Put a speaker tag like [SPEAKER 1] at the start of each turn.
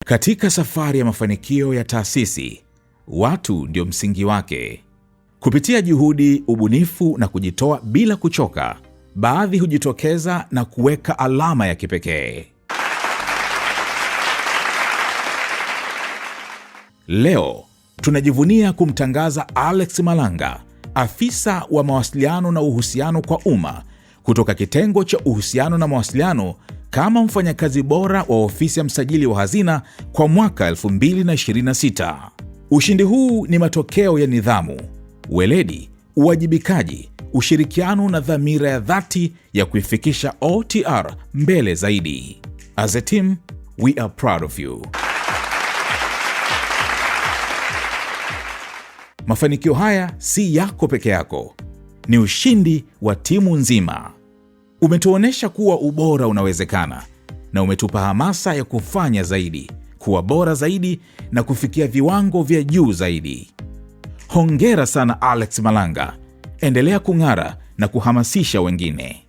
[SPEAKER 1] Katika safari ya mafanikio ya taasisi, watu ndio msingi wake. Kupitia juhudi, ubunifu na kujitoa bila kuchoka, baadhi hujitokeza na kuweka alama ya kipekee. Leo tunajivunia kumtangaza Alex Malanga, afisa wa mawasiliano na uhusiano kwa umma kutoka kitengo cha uhusiano na mawasiliano, kama mfanyakazi bora wa ofisi ya msajili wa hazina kwa mwaka 2026. Ushindi huu ni matokeo ya nidhamu, weledi, uwajibikaji, ushirikiano na dhamira ya dhati ya kuifikisha OTR mbele zaidi. As a team, we are proud of you. Mafanikio haya si yako peke yako, ni ushindi wa timu nzima. Umetuonesha kuwa ubora unawezekana, na umetupa hamasa ya kufanya zaidi, kuwa bora zaidi na kufikia viwango vya juu zaidi. Hongera sana Alex Malanga, endelea kung'ara na kuhamasisha wengine.